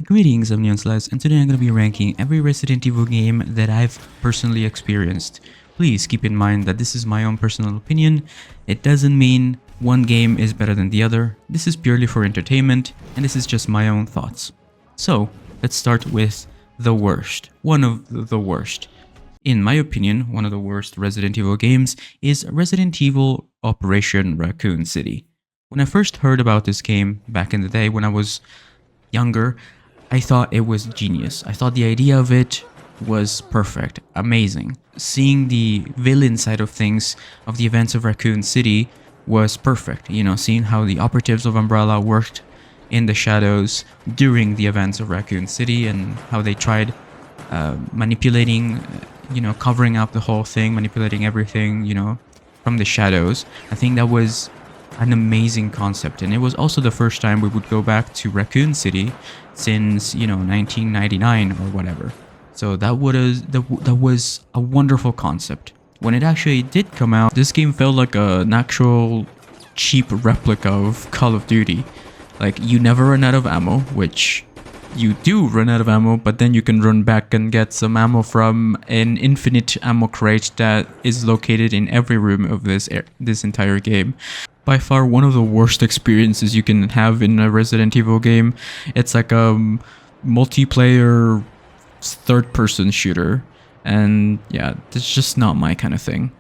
Greetings, I'm Neonslice, and today I'm going to be ranking every Resident Evil game that I've personally experienced. Please keep in mind that this is my own personal opinion. It doesn't mean one game is better than the other. This is purely for entertainment, and this is just my own thoughts. So, let's start with the worst. One of the worst. In my opinion, one of the worst Resident Evil games is Resident Evil Operation Raccoon City. When I first heard about this game back in the day when I was younger, I thought it was genius. I thought the idea of it was perfect, amazing. Seeing the villain side of things, of the events of Raccoon City, was perfect. You know, seeing how the operatives of Umbrella worked in the shadows during the events of Raccoon City and how they tried manipulating, covering up the whole thing, manipulating everything, from the shadows. I think that was an amazing concept, and it was also the first time we would go back to Raccoon City since 1999 or whatever. So that was a wonderful concept. When it actually did come out, this game felt like an actual cheap replica of Call of Duty. Like, you never run out of ammo, which you do run out of ammo, but then you can run back and get some ammo from an infinite ammo crate that is located in every room of this entire game. By far one of the worst experiences you can have in a Resident Evil game. It's like a multiplayer third-person shooter, and yeah, it's just not my kind of thing.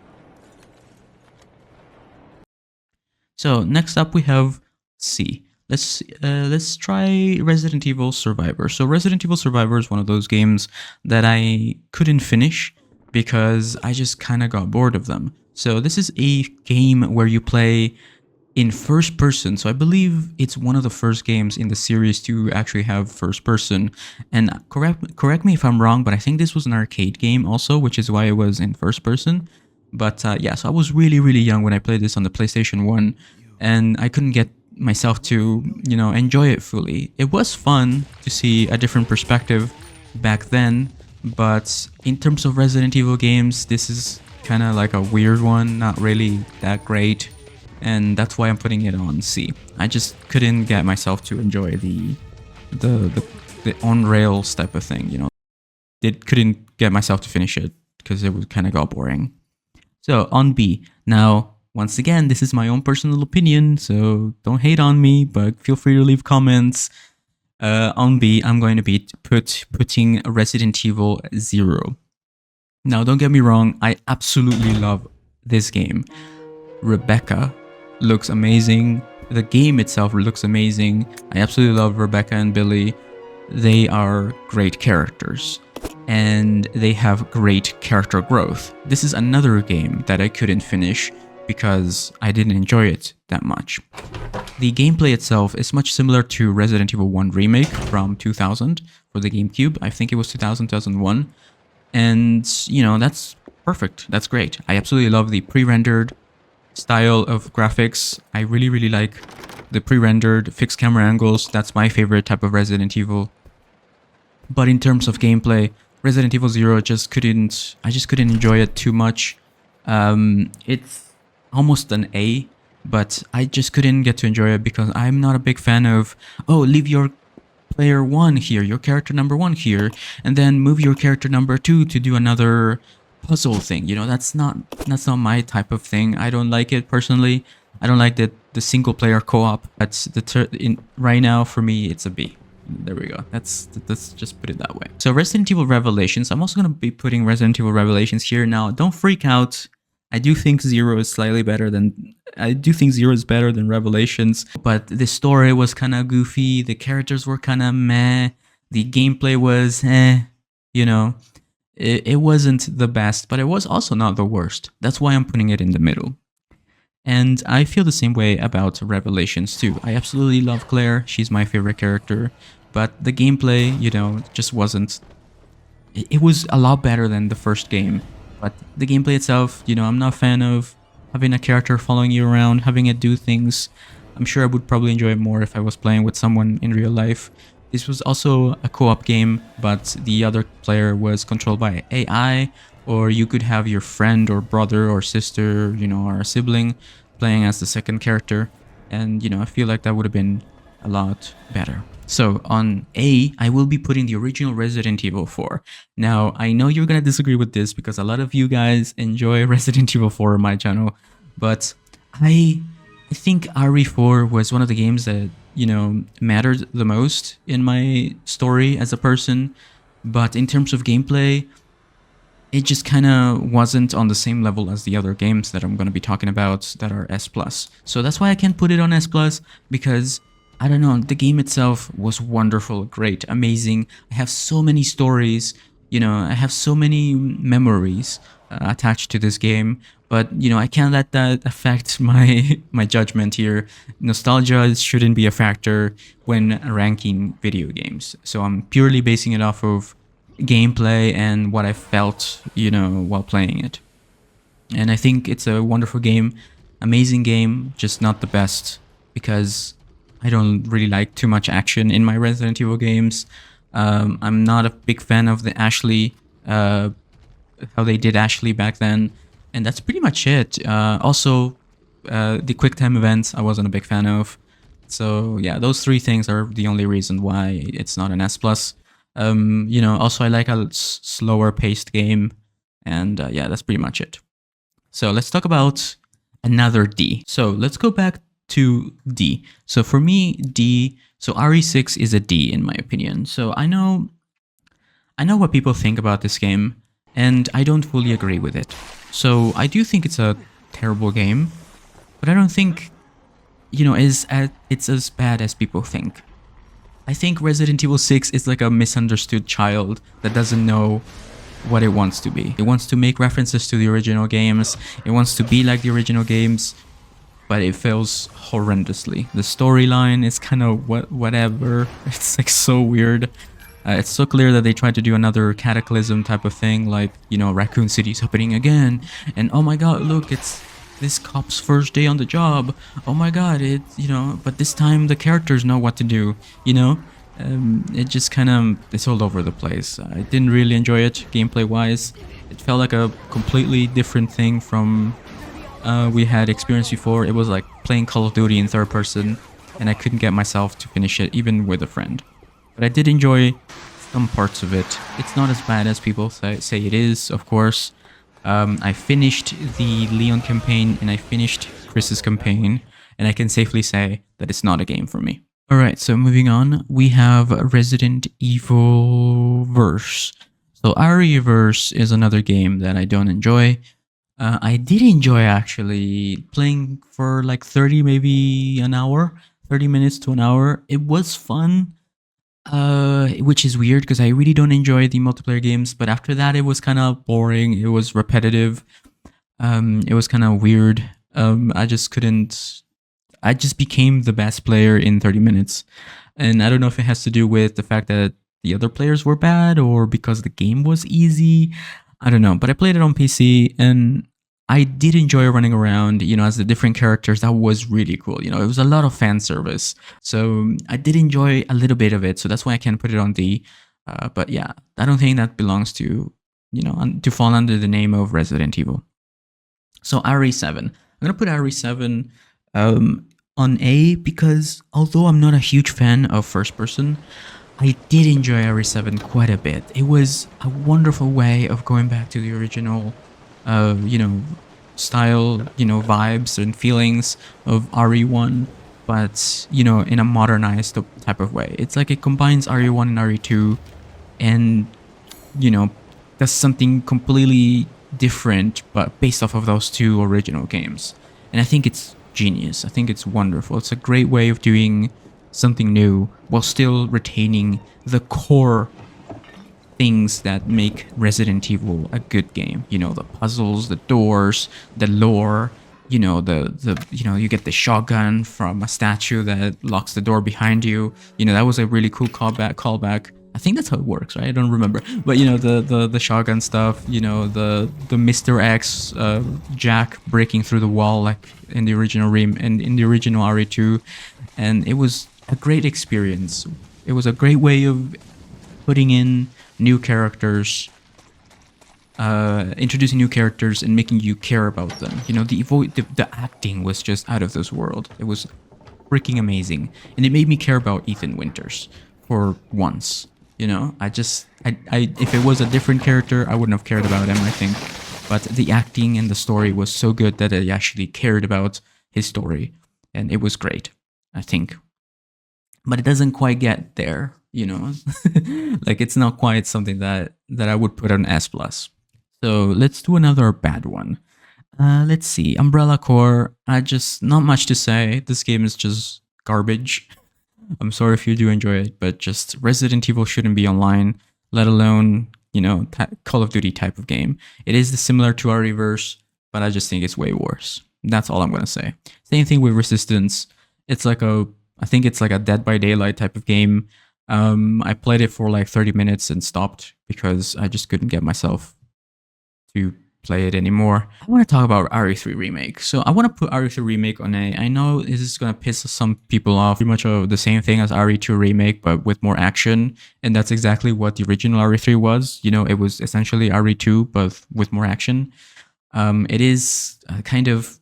So next up we have C. Let's try Resident Evil Survivor. So Resident Evil Survivor is one of those games that I couldn't finish because I just kind of got bored of them. So this is a game where you play in first person. So I believe it's one of the first games in the series to actually have first person. And correct me if I'm wrong, but I think this was an arcade game also, which is why it was in first person. But yeah, so I was really young when I played this on the PlayStation 1, and I couldn't get myself to, enjoy it fully. It was fun to see a different perspective back then, but in terms of Resident Evil games, this is kind of like a weird one, not really that great. And that's why I'm putting it on C. I just couldn't get myself to enjoy the on rails type of thing, couldn't get myself to finish it because it would kind of got boring. So on B. Now, once again, this is my own personal opinion, so don't hate on me, but feel free to leave comments. On B, I'm going to be putting Resident Evil 0. Now, don't get me wrong, I absolutely love this game. Rebecca looks amazing. The game itself looks amazing. I absolutely love Rebecca and Billy. They are great characters, and they have great character growth. This is another game that I couldn't finish because I didn't enjoy it that much. The gameplay itself is much similar to Resident Evil 1 Remake from 2000 for the GameCube. I think it was 2001. And, that's perfect. That's great. I absolutely love the pre-rendered style of graphics. I really like the pre-rendered fixed camera angles. That's my favorite type of Resident Evil. But in terms of gameplay, Resident Evil 0 I just couldn't enjoy it too much. It's almost an A, but I just couldn't get to enjoy it because I'm not a big fan of, leave your player 1 here, your character number 1 here, and then move your character number 2 to do another puzzle thing. That's not my type of thing. I don't like it personally. I don't like the single player co-op. That's right now for me it's a B. There we go. Let's just put it that way. So Resident Evil Revelations. I'm also going to be putting Resident Evil Revelations here. Now, don't freak out. I do think 0 is better than Revelations, but the story was kind of goofy. The characters were kind of meh. The gameplay was It wasn't the best, but it was also not the worst. That's why I'm putting it in the middle. And I feel the same way about Revelations too. I absolutely love Claire. She's my favorite character. But the gameplay, just wasn't... It was a lot better than the first game. But the gameplay itself, I'm not a fan of having a character following you around, having it do things. I'm sure I would probably enjoy it more if I was playing with someone in real life. This was also a co-op game, but the other player was controlled by AI, or you could have your friend or brother or sister, or a sibling playing as the second character. And, I feel like that would have been a lot better. So on A, I will be putting the original Resident Evil 4. Now, I know you're gonna disagree with this because a lot of you guys enjoy Resident Evil 4 on my channel, but I I think RE4 was one of the games that, mattered the most in my story as a person. But in terms of gameplay, it just kind of wasn't on the same level as the other games that I'm going to be talking about that are S+. So that's why I can't put it on S+, because I don't know, the game itself was wonderful, great, amazing. I have so many stories, I have so many memories attached to this game, but I can't let that affect my judgment here. Nostalgia shouldn't be a factor when ranking video games. So I'm purely basing it off of gameplay and what I felt, while playing it. And I think it's a wonderful game, amazing game, just not the best because I don't really like too much action in my Resident Evil games. I'm not a big fan of the Ashley, how they did Ashley back then, and that's pretty much it. Also, the QuickTime events I wasn't a big fan of. So yeah, those three things are the only reason why it's not an S+. Also I like a slower paced game, and yeah, that's pretty much it. So let's talk about another D. So let's go back to D. So for me, D, so RE6 is a D in my opinion. So I know what people think about this game, and I don't fully agree with it. So I do think it's a terrible game, but I don't think, it's as bad as people think. I think Resident Evil 6 is like a misunderstood child that doesn't know what it wants to be. It wants to make references to the original games. It wants to be like the original games, but it fails horrendously. The storyline is kind of whatever. It's like so weird. It's so clear that they tried to do another Cataclysm type of thing, like, Raccoon City's happening again, and oh my god, look, it's this cop's first day on the job. Oh my god, but this time the characters know what to do, it just kind of, it's all over the place. I didn't really enjoy it gameplay wise. It felt like a completely different thing from we had experienced before. It was like playing Call of Duty in third person, and I couldn't get myself to finish it even with a friend. But I did enjoy some parts of it. It's not as bad as people say it is, of course. I finished the Leon campaign and I finished Chris's campaign, and I can safely say that it's not a game for me. Alright, so moving on, we have Resident Evil Verse. So RE-Verse is another game that I don't enjoy. I did enjoy actually playing for like 30, maybe an hour, 30 minutes to an hour. It was fun. Which is weird because I really don't enjoy the multiplayer games, but after that it was kind of boring. It was repetitive. It was kind of weird. I just became the best player in 30 minutes. And I don't know if it has to do with the fact that the other players were bad or because the game was easy. I don't know, but I played it on PC and I did enjoy running around, as the different characters. That was really cool. It was a lot of fan service. So I did enjoy a little bit of it. So that's why I can't put it on D. But yeah, I don't think that belongs to, to fall under the name of Resident Evil. So RE7. I'm going to put RE7 on A because although I'm not a huge fan of first person, I did enjoy RE7 quite a bit. It was a wonderful way of going back to the original style, vibes and feelings of RE1, but, in a modernized type of way. It's like it combines RE1 and RE2 and, does something completely different, but based off of those two original games. And I think it's genius. I think it's wonderful. It's a great way of doing something new while still retaining the core things that make Resident Evil a good game. The puzzles, the doors, the lore, you get the shotgun from a statue that locks the door behind you. That was a really cool callback. I think that's how it works, right? I don't remember. But the shotgun stuff, the Mr. X Jack breaking through the wall like in the original in the original RE2, and it was a great experience. It was a great way of putting in new characters, introducing new characters and making you care about them. The acting was just out of this world. It was freaking amazing, and it made me care about Ethan Winters for once. You know, if it was a different character, I wouldn't have cared about him, I think. But the acting and the story was so good that I actually cared about his story, and it was great, I think. But it doesn't quite get there, you know. Like it's not quite something that I would put on S plus. So let's do another bad one. Let's see, Umbrella Corps. I just not much to say. This game is just garbage. I'm sorry if you do enjoy it, but just Resident Evil shouldn't be online, let alone, you know, Call of Duty type of game. It is similar to our reverse, but I just think it's way worse. That's all I'm gonna say. Same thing with Resistance. It's like I think it's like a Dead by Daylight type of game. I played it for like 30 minutes and stopped because I just couldn't get myself to play it anymore. I want to talk about RE3 Remake. So I want to put RE3 Remake on a, I know this is going to piss some people off, pretty much the same thing as RE2 Remake, but with more action. And that's exactly what the original RE3 was. You know, it was essentially RE2, but with more action. It is kind of,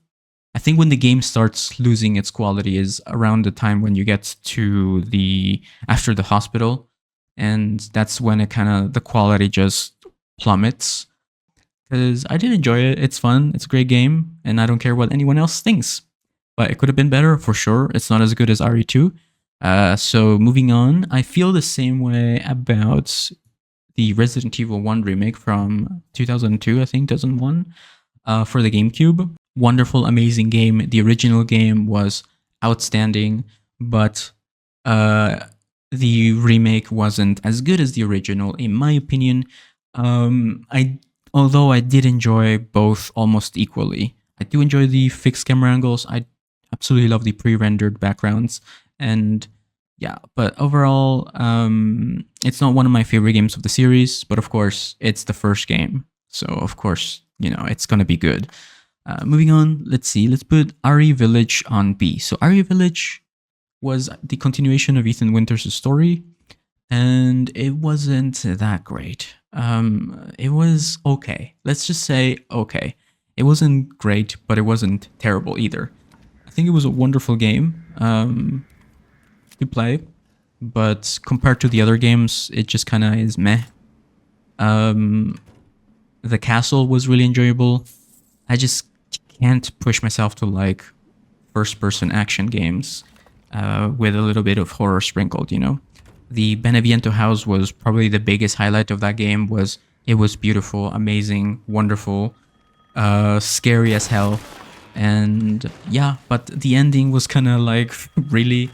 I think when the game starts losing its quality is around the time when you get to after the hospital. And that's when it kind of, the quality just plummets. Because I did enjoy it. It's fun. It's a great game, and I don't care what anyone else thinks. But it could have been better for sure. It's not as good as RE2. So moving on, I feel the same way about the Resident Evil 1 remake from 2002, I think, 2001, for the GameCube. Wonderful, amazing game. The original game was outstanding, but the remake wasn't as good as the original, in my opinion. Although I did enjoy both almost equally. I do enjoy the fixed camera angles. I absolutely love the pre-rendered backgrounds. And yeah, but overall, it's not one of my favorite games of the series, but of course, it's the first game. So of course, you know, it's gonna be good. Moving on, let's see. Let's put RE Village on B. So RE Village was the continuation of Ethan Winters' story, and it wasn't that great. It was okay. Let's just say okay. It wasn't great, but it wasn't terrible either. I think it was a wonderful game to play, but compared to the other games, it just kind of is meh. The castle was really enjoyable. I just can't push myself to like first-person action games with a little bit of horror sprinkled, you know? The Beneviento house was probably the biggest highlight of that game. It was beautiful, amazing, wonderful, scary as hell. And yeah, but the ending was kind of like, really,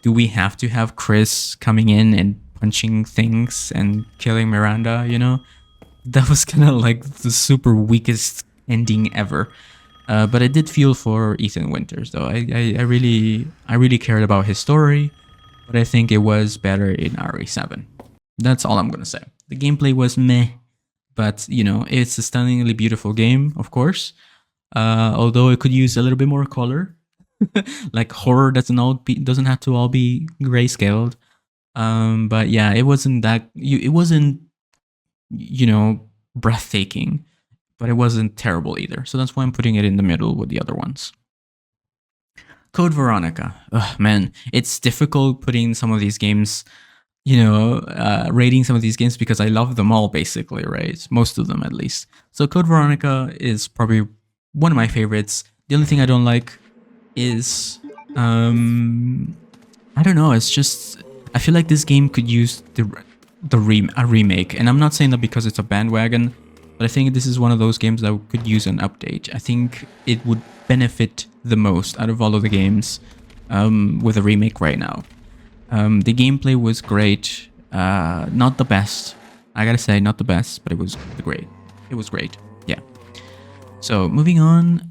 do we have to have Chris coming in and punching things and killing Miranda, you know? That was kind of like the super weakest ending ever. But I did feel for Ethan Winters, though. I really cared about his story, but I think it was better in RE7. That's all I'm gonna say. The gameplay was meh, but you know, it's a stunningly beautiful game, of course. Although it could use a little bit more color. Like horror doesn't have to all be grayscaled. But yeah, it wasn't it wasn't, you know, breathtaking, but it wasn't terrible either. So that's why I'm putting it in the middle with the other ones. Code Veronica. Ugh, man, it's difficult putting some of these games, you know, rating some of these games because I love them all basically, right? Most of them at least. So Code Veronica is probably one of my favorites. The only thing I don't like is, I don't know, it's just, I feel like this game could use a remake. And I'm not saying that because it's a bandwagon, but I think this is one of those games that could use an update. I think it would benefit the most out of all of the games with a remake right now. The gameplay was great. Not the best. I gotta say, not the best, but it was great. It was great. Yeah. So moving on,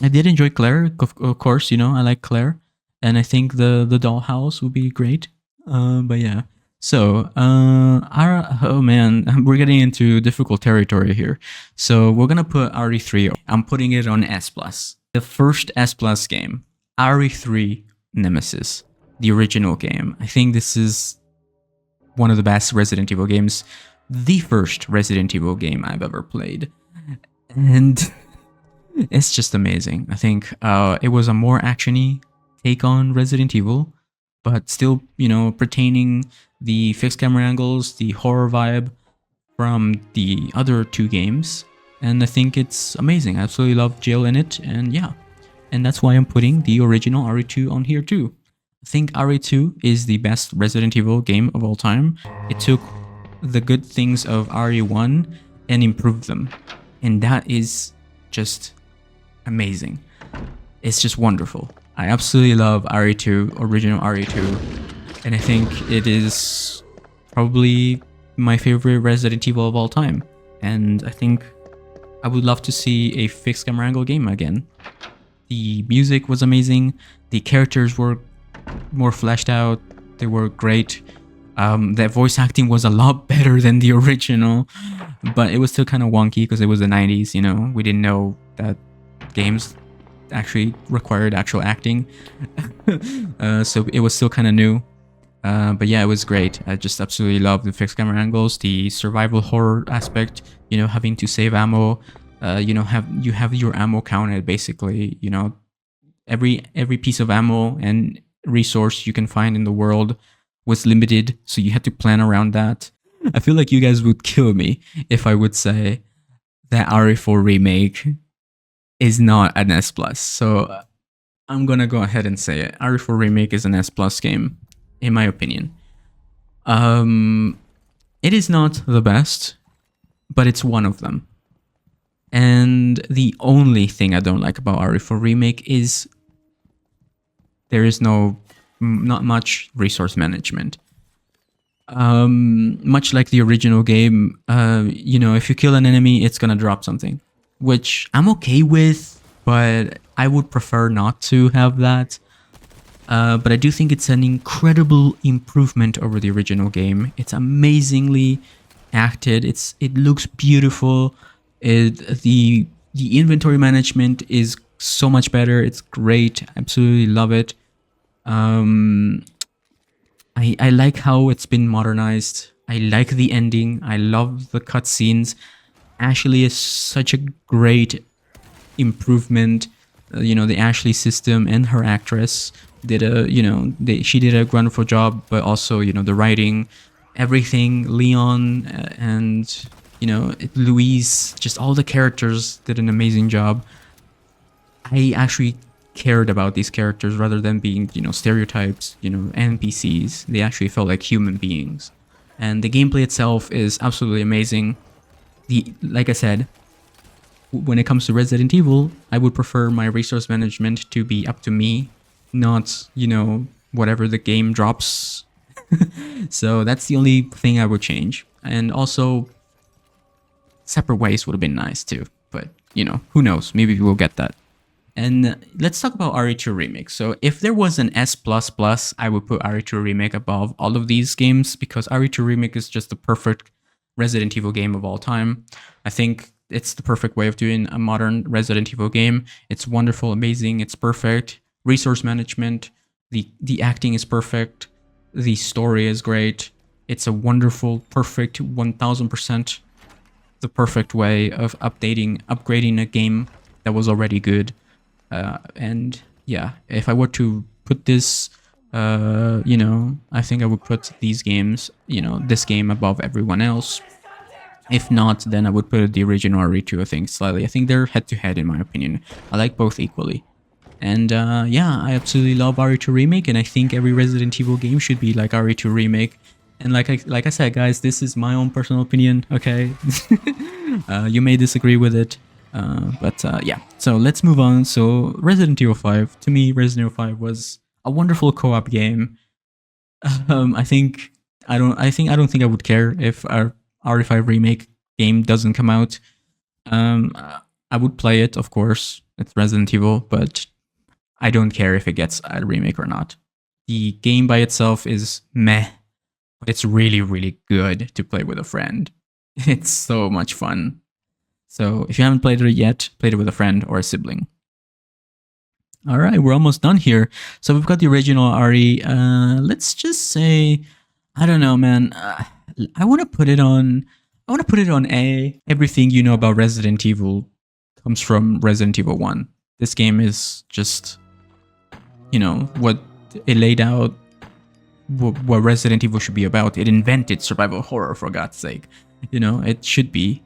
I did enjoy Claire. Of course, you know, I like Claire. And I think the dollhouse would be great. But yeah. So, oh man, we're getting into difficult territory here. So we're gonna put RE3. I'm putting it on S+. The first S+ game, RE3 Nemesis, the original game. I think this is one of the best Resident Evil games. The first Resident Evil game I've ever played. And it's just amazing. I think it was a more actiony take on Resident Evil, but still, pertaining the fixed camera angles, the horror vibe from the other two games. And I think it's amazing. I absolutely love Jill in it, and yeah. And that's why I'm putting the original RE2 on here too. I think RE2 is the best Resident Evil game of all time. It took the good things of RE1 and improved them. And that is just amazing. It's just wonderful. I absolutely love RE2, original RE2. And I think it is probably my favorite Resident Evil of all time. And I think I would love to see a fixed camera angle game again. The music was amazing. The characters were more fleshed out. They were great. The voice acting was a lot better than the original, but it was still kind of wonky because it was the 90s, We didn't know that games actually required actual acting. So it was still kind of new. But yeah, it was great. I just absolutely love the fixed camera angles, the survival horror aspect, having to save ammo. You have your ammo counted basically, every piece of ammo and resource you can find in the world was limited, so you had to plan around that. I feel like you guys would kill me if I would say that RE4 Remake is not an S+. So I'm gonna go ahead and say it. RE4 Remake is an S+ game, in my opinion. It is not the best, but it's one of them. And the only thing I don't like about RE4 Remake is there is not much resource management. Much like the original game, if you kill an enemy, it's gonna drop something, which I'm okay with, but I would prefer not to have that. But I do think it's an incredible improvement over the original game. It's amazingly acted. It looks beautiful. The inventory management is so much better. It's great. Absolutely love it. I like how it's been modernized. I like the ending. I love the cutscenes. Ashley is such a great improvement. The Ashley system and her actress did she did a wonderful job, but also, the writing, everything, Leon and, Louise, just all the characters did an amazing job. I actually cared about these characters rather than being, stereotypes, NPCs. They actually felt like human beings. And the gameplay itself is absolutely amazing. Like I said, when it comes to Resident Evil, I would prefer my resource management to be up to me, not, whatever the game drops. So that's the only thing I would change. And also, separate ways would have been nice too. But, who knows? Maybe we'll get that. And let's talk about RE2 Remake. So if there was an S++, I would put RE2 Remake above all of these games because RE2 Remake is just the perfect Resident Evil game of all time. I think it's the perfect way of doing a modern Resident Evil game. It's wonderful, amazing, it's perfect. Resource management, the acting is perfect. The story is great. It's a wonderful, perfect, 1000% the perfect way of upgrading a game that was already good. And yeah, if I were to put this, I think I would put these games, this game above everyone else. If not, then I would put the original RE2, I think, slightly. I think they're head-to-head, in my opinion. I like both equally. And yeah, I absolutely love RE2 Remake, and I think every Resident Evil game should be like RE2 Remake. And like I said, guys, this is my own personal opinion, okay? You may disagree with it. But yeah, so let's move on. So Resident Evil 5, to me, Resident Evil 5 was a wonderful co-op game. I don't think I would care if our RE5 Remake game doesn't come out. I would play it, of course. It's Resident Evil, but I don't care if it gets a remake or not. The game by itself is meh, but it's really, really good to play with a friend. It's so much fun. So if you haven't played it yet, play it with a friend or a sibling. All right, we're almost done here. So we've got the original RE. Let's just say, I don't know, man. I want to put it on. I want to put it on A. Everything you know about Resident Evil comes from Resident Evil 1. This game is just you know, what it laid out, what Resident Evil should be about. It invented survival horror, for God's sake. You know, it should be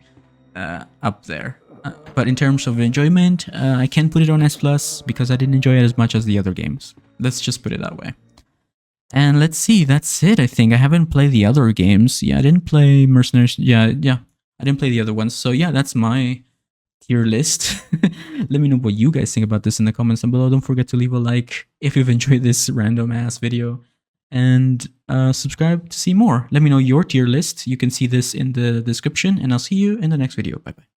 up there. But in terms of enjoyment, I can't put it on S plus because I didn't enjoy it as much as the other games. Let's just put it that way. And let's see, that's it, I think. I haven't played the other games. Yeah, I didn't play Mercenaries. Yeah, I didn't play the other ones. So yeah, that's my tier list. Let me know what you guys think about this in the comments down below. Don't forget to leave a like if you've enjoyed this random ass video. And subscribe to see more. Let me know your tier list. You can see this in the description. And I'll see you in the next video. Bye bye.